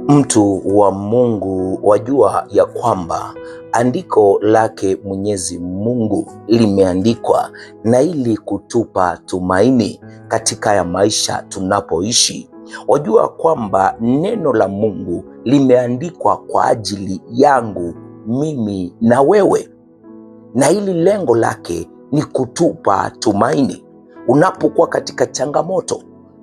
Mtu wa Mungu, wajua ya kwamba andiko lake Mwenyezi Mungu limeandikwa na ili kutupa tumaini katika ya maisha tunapoishi. Wajua kwamba neno la Mungu limeandikwa kwa ajili yangu mimi na wewe, na ili lengo lake ni kutupa tumaini. Unapokuwa katika changamoto,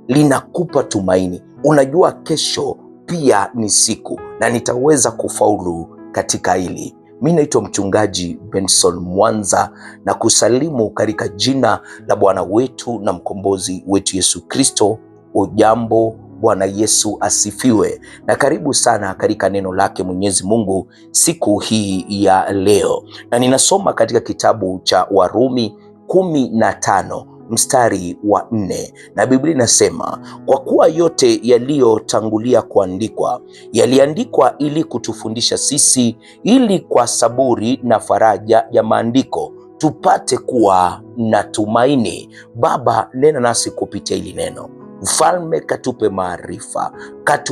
linakupa tumaini. Unajua kesho pia ni siku na nitaweza kufaulu katika hili. Mimi naitwa Mchungaji Benson Mwanza na kusalimu katika jina la Bwana wetu na mkombozi wetu Yesu Kristo. Ujambo, Bwana Yesu asifiwe, na karibu sana katika neno lake Mwenyezi Mungu siku hii ya leo, na ninasoma katika kitabu cha Warumi 15 mstari wa 4, na Biblia inasema, kwa kuwa yote yaliyotangulia kuandikwa yaliandikwa ili kutufundisha sisi, ili kwa saburi na faraja ya maandiko tupate kuwa na tumaini. Baba, nena nasi kupitia hili neno. Mfalme, katupe maarifa,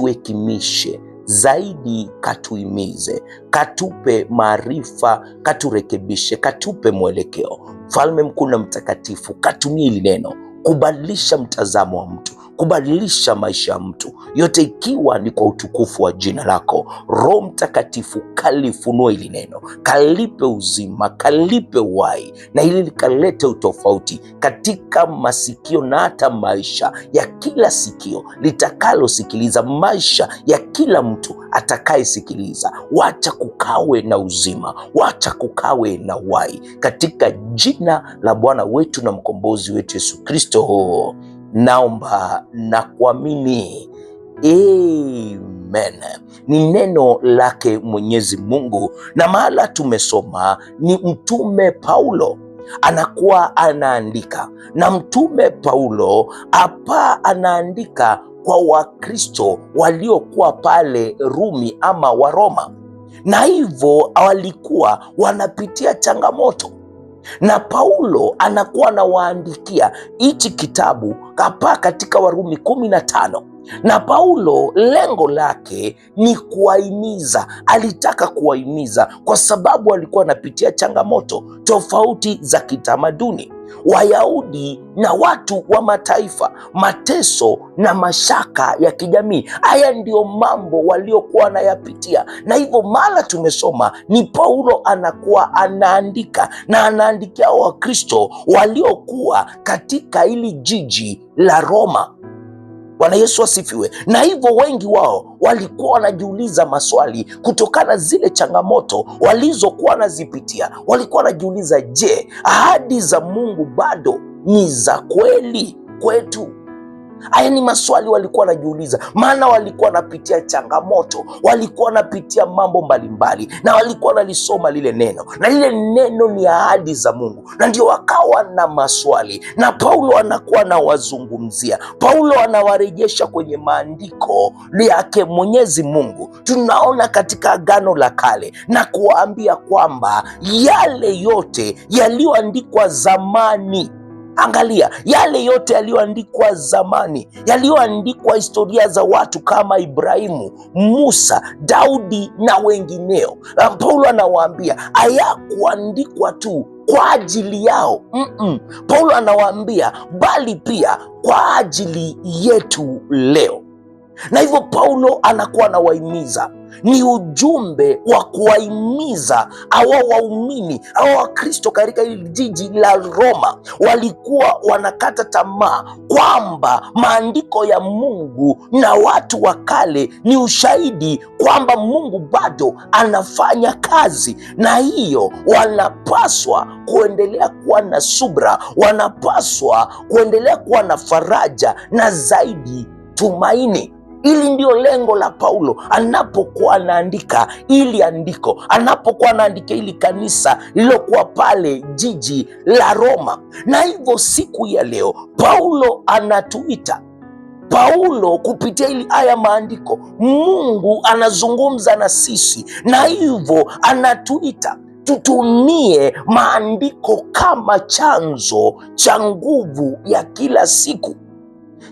katuhekimishe zaidi, katuimize, katupe maarifa, katurekebishe, katupe mwelekeo. Mfalme mkuu na mtakatifu, katumie hili neno kubadilisha mtazamo wa mtu, kubadilisha maisha ya mtu, yote ikiwa ni kwa utukufu wa jina lako. Roho Mtakatifu, kalifunue hili neno, kalipe uzima, kalipe uhai, na hili likalete utofauti katika masikio na hata maisha ya kila sikio litakalosikiliza, maisha ya kila mtu atakayesikiliza. Wacha kukawe na uzima, wacha kukawe na uhai, katika jina la Bwana wetu na mkombozi wetu Yesu Kristo naomba na kuamini, amen. Ni neno lake Mwenyezi Mungu, na mahala tumesoma ni Mtume Paulo anakuwa anaandika, na Mtume Paulo hapa anaandika kwa Wakristo waliokuwa pale Rumi ama Waroma, na hivyo walikuwa wanapitia changamoto, na Paulo anakuwa anawaandikia hichi kitabu hapa katika Warumi 15, na Paulo lengo lake ni kuwahimiza. Alitaka kuwahimiza kwa sababu alikuwa anapitia changamoto tofauti za kitamaduni, Wayahudi na watu wa mataifa, mateso na mashaka ya kijamii. Haya ndio mambo waliokuwa wanayapitia, na hivyo mara tumesoma ni Paulo anakuwa anaandika, na anaandikia Wakristo waliokuwa katika hili jiji la Roma. Bwana Yesu asifiwe. Na hivyo wengi wao walikuwa wanajiuliza maswali kutokana zile changamoto walizokuwa wanazipitia. Walikuwa wanajiuliza, je, ahadi za Mungu bado ni za kweli kwetu? Haya ni maswali walikuwa wanajiuliza, maana walikuwa wanapitia changamoto, walikuwa wanapitia mambo mbalimbali, na walikuwa wanalisoma lile neno, na lile neno ni ahadi za Mungu, na ndio wakawa na maswali, na Paulo anakuwa anawazungumzia. Paulo anawarejesha kwenye maandiko yake Mwenyezi Mungu, tunaona katika Agano la Kale, na kuwaambia kwamba yale yote yaliyoandikwa zamani. Angalia yale yote yaliyoandikwa zamani, yaliyoandikwa historia za watu kama Ibrahimu, Musa, Daudi na wengineo. Paulo anawaambia hayakuandikwa tu kwa ajili yao. Paulo anawaambia bali pia kwa ajili yetu leo. Na hivyo Paulo anakuwa anawahimiza, ni ujumbe wa kuwahimiza hawa waumini, hawa Wakristo katika hili jiji la Roma. Walikuwa wanakata tamaa kwamba maandiko ya Mungu na watu wa kale ni ushahidi kwamba Mungu bado anafanya kazi, na hiyo wanapaswa kuendelea kuwa na subra, wanapaswa kuendelea kuwa na faraja na zaidi tumaini. Hili ndio lengo la Paulo anapokuwa anaandika ili andiko, anapokuwa anaandika ili kanisa lililokuwa pale jiji la Roma. Na hivyo siku ya leo Paulo anatuita, Paulo kupitia ili haya maandiko, Mungu anazungumza na sisi, na hivyo anatuita tutumie maandiko kama chanzo cha nguvu ya kila siku.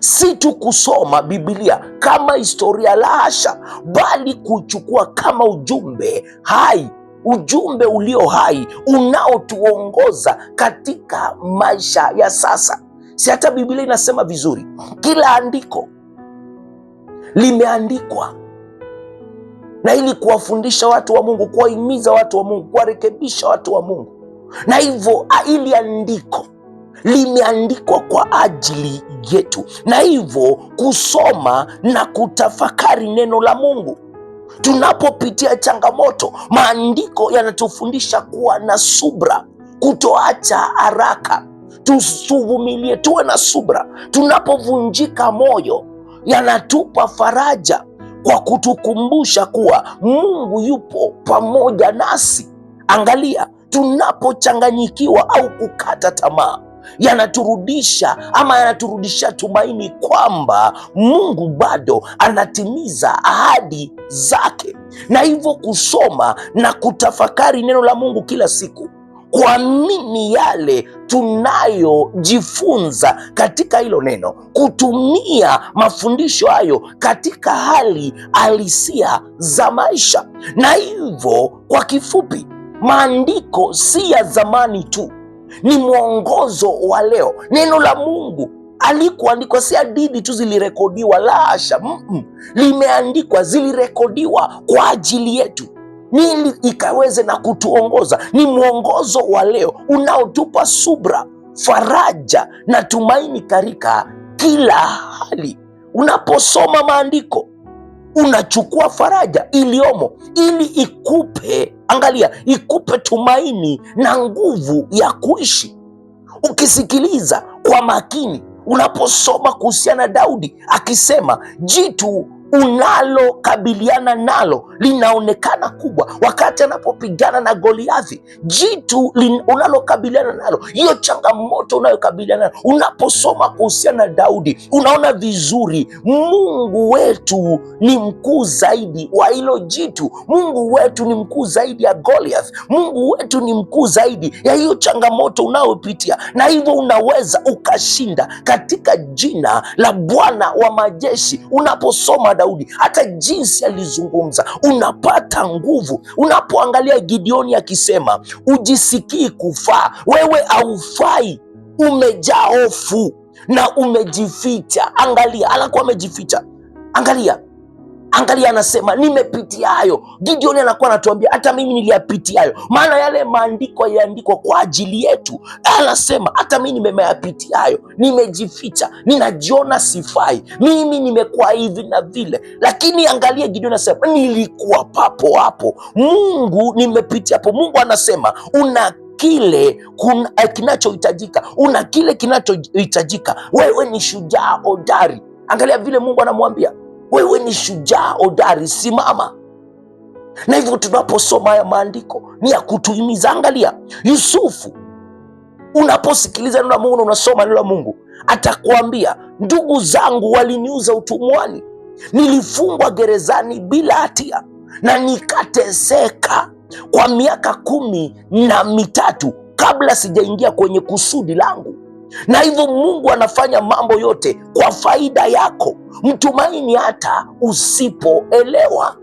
si tu kusoma Biblia kama historia, la hasha, bali kuchukua kama ujumbe hai, ujumbe ulio hai unaotuongoza katika maisha ya sasa. Si hata Biblia inasema vizuri, kila andiko limeandikwa na ili kuwafundisha watu wa Mungu, kuwahimiza watu wa Mungu, kuwarekebisha watu wa Mungu. Na hivyo ili andiko limeandikwa kwa ajili yetu, na hivyo kusoma na kutafakari neno la Mungu. Tunapopitia changamoto, maandiko yanatufundisha kuwa na subra, kutoacha haraka, tuvumilie, tuwe na subra. Tunapovunjika moyo, yanatupa faraja kwa kutukumbusha kuwa Mungu yupo pamoja nasi. Angalia, tunapochanganyikiwa au kukata tamaa, yanaturudisha tumaini kwamba Mungu bado anatimiza ahadi zake. Na hivyo kusoma na kutafakari neno la Mungu kila siku, kuamini yale tunayojifunza katika hilo neno, kutumia mafundisho hayo katika hali halisia za maisha. Na hivyo kwa kifupi, maandiko si ya zamani tu, ni mwongozo wa leo. Neno la Mungu alikuandikwa, si hadithi tu zilirekodiwa, la hasha, limeandikwa, zilirekodiwa kwa ajili yetu ili ikaweze na kutuongoza. Ni mwongozo wa leo unaotupa subra, faraja na tumaini katika kila hali. Unaposoma maandiko, unachukua faraja iliyomo ili ikupe tumaini na nguvu ya kuishi. Ukisikiliza kwa makini, unaposoma kuhusiana na Daudi akisema, jitu unalokabiliana nalo linaonekana kubwa. Wakati anapopigana na Goliathi, jitu unalokabiliana nalo, hiyo changamoto unayokabiliana nalo, unaposoma kuhusiana na Daudi, unaona vizuri Mungu wetu ni mkuu zaidi wa hilo jitu. Mungu wetu ni mkuu zaidi ya Goliath. Mungu wetu ni mkuu zaidi ya hiyo changamoto unayopitia, na hivyo unaweza ukashinda katika jina la Bwana wa majeshi. Unaposoma Daudi, hata jinsi alizungumza, unapata nguvu. Unapoangalia Gideoni akisema, ujisikii kufaa, wewe haufai, umejaa hofu na umejificha. Angalia, anakuwa amejificha. Angalia, anasema nimepitia hayo. Gideoni anakuwa anatuambia hata mimi niliyapitia hayo, maana yale maandiko yaliandikwa kwa ajili yetu. Anasema hata mimi nimeyapitia hayo, nimejificha, ninajiona sifai, mimi nimekuwa hivi na vile. Lakini angalia, Gideoni anasema nilikuwa papo hapo, Mungu nimepitia hapo. Mungu anasema una kile kinachohitajika, una kile kinachohitajika. Wewe ni shujaa hodari. Angalia vile Mungu anamwambia, wewe ni shujaa hodari, simama. Na hivyo tunaposoma haya maandiko ni ya kutuhimiza. Angalia Yusufu, unaposikiliza neno la Mungu na unasoma neno la Mungu, atakwambia, ndugu zangu waliniuza utumwani, nilifungwa gerezani bila hatia na nikateseka kwa miaka 13 kabla sijaingia kwenye kusudi langu. Na hivyo Mungu anafanya mambo yote kwa faida yako. Mtumaini hata usipoelewa.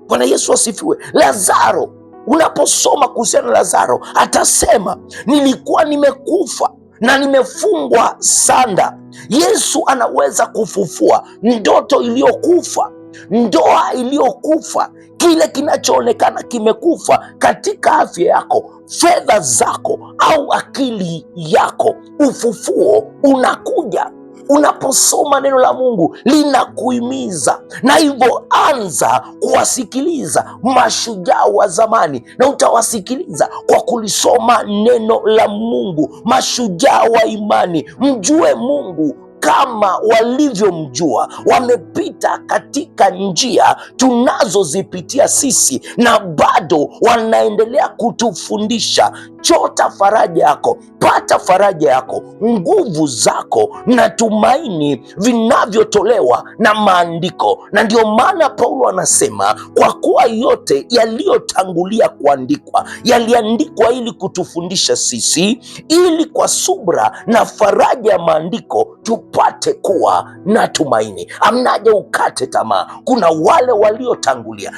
Bwana Yesu asifiwe. Lazaro, unaposoma kuhusiana na Lazaro, atasema nilikuwa nimekufa na nimefungwa sanda. Yesu anaweza kufufua ndoto iliyokufa, ndoa iliyokufa, kile kinachoonekana kimekufa katika afya yako, fedha zako au akili yako. Ufufuo unakuja unaposoma neno la Mungu, linakuhimiza. Na hivyo anza kuwasikiliza mashujaa wa zamani, na utawasikiliza kwa kulisoma neno la Mungu. Mashujaa wa imani, mjue Mungu kama walivyomjua. Wamepita katika njia tunazozipitia sisi na bado wanaendelea kutufundisha. Chota faraja yako kupata faraja yako, nguvu zako na tumaini vinavyotolewa na maandiko. Na ndio maana Paulo anasema, kwa kuwa yote yaliyotangulia kuandikwa yaliandikwa ili kutufundisha sisi, ili kwa subra na faraja ya maandiko tupate kuwa na tumaini. Amnaje ukate tamaa. Kuna wale waliotangulia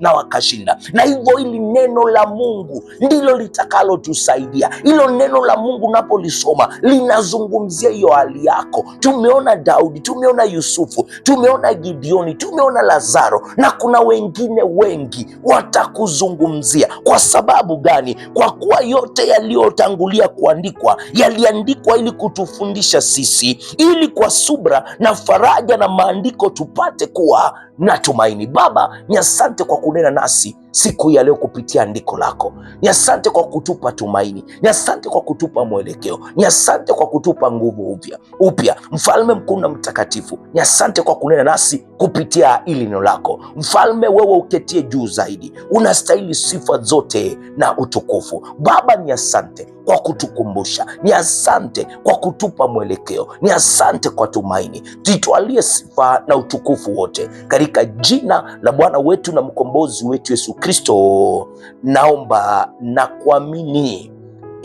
na wakashinda, na hivyo hili neno la Mungu ndilo litakalo tusaidia. Hilo neno la Mungu unapolisoma linazungumzia hiyo hali yako. Tumeona Daudi, tumeona Yusufu, tumeona Gideoni, tumeona Lazaro, na kuna wengine wengi watakuzungumzia. Kwa sababu gani? Kwa kuwa yote yaliyotangulia kuandikwa yaliandikwa ili kutufundisha sisi, ili kwa subra na faraja na maandiko tupate kuwa na tumaini. Baba, ni asante kwa kunena nasi siku ya leo kupitia andiko lako. Ni asante kwa kutupa tumaini, ni asante kwa kutupa mwelekeo, ni asante kwa kutupa nguvu upya. Mfalme mkuu na mtakatifu, ni asante kwa kunena nasi kupitia hili neno lako. Mfalme, wewe uketie juu zaidi, unastahili sifa zote na utukufu. Baba, ni asante kwa kutukumbusha, ni asante kwa kutupa mwelekeo, ni asante kwa tumaini. Titwalie sifa na utukufu wote katika jina la Bwana wetu na mkombozi wetu Yesu Kristo naomba na kuamini,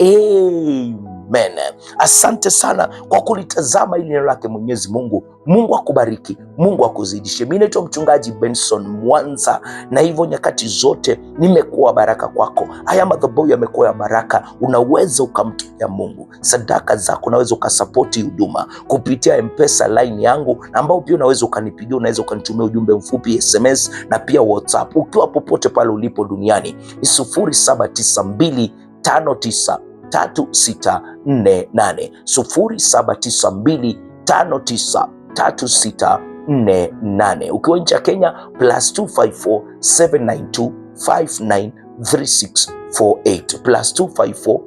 amen. Asante sana kwa kulitazama hili neno lake Mwenyezi Mungu. Mungu akubariki, Mungu akuzidishe. Mimi naitwa mchungaji Benson Mwanza, na hivyo nyakati zote nimekuwa baraka kwako. Haya madhabahu yamekuwa ya baraka. Unaweza ukamtolea Mungu sadaka zako, unaweza ukasapoti huduma kupitia M-Pesa line yangu, ambao pia unaweza ukanipigia, unaweza ukanitumia ujumbe mfupi SMS na pia WhatsApp, ukiwa popote pale ulipo duniani. Ni 0792593648 0792593648. Ukiwa nje ya Kenya +254-792-593648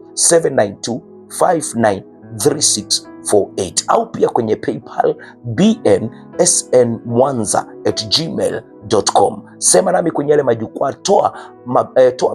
+254-792-593648, au pia kwenye PayPal bnsnmwanza@gmail.com. Sema nami kwenye yale majukwaa, toa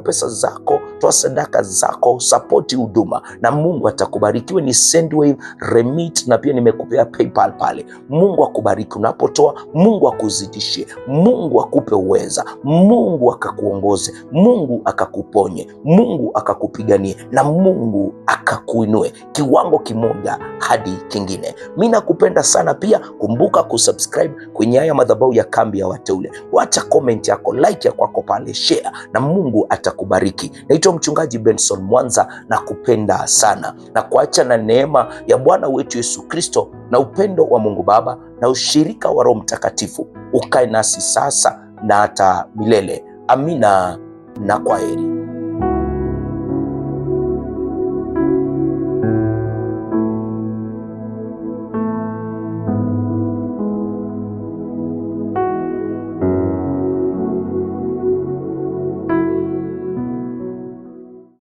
pesa zako, toa sadaka zako, sapoti huduma na Mungu atakubarikiwe. Ni Sendwave, Remit na pia nimekupea PayPal pale. Mungu akubariki unapotoa, Mungu akuzidishie, Mungu akupe uweza, Mungu akakuongoze, Mungu akakuponye, Mungu akakupiganie na Mungu akakuinue kiwango kimoja hadi kingine. Mimi nakupenda sana. Pia kumbuka kusubscribe kwenye haya madhabahu ya Kambi ya Wateule. Wacha comment yako, like yako pale, share na Mungu atakubariki. Naitwa mchungaji Benson Mwanza, na kupenda sana na kuacha na neema ya Bwana wetu Yesu Kristo na upendo wa Mungu Baba na ushirika wa Roho Mtakatifu ukae nasi sasa na hata milele. Amina na kwaheri.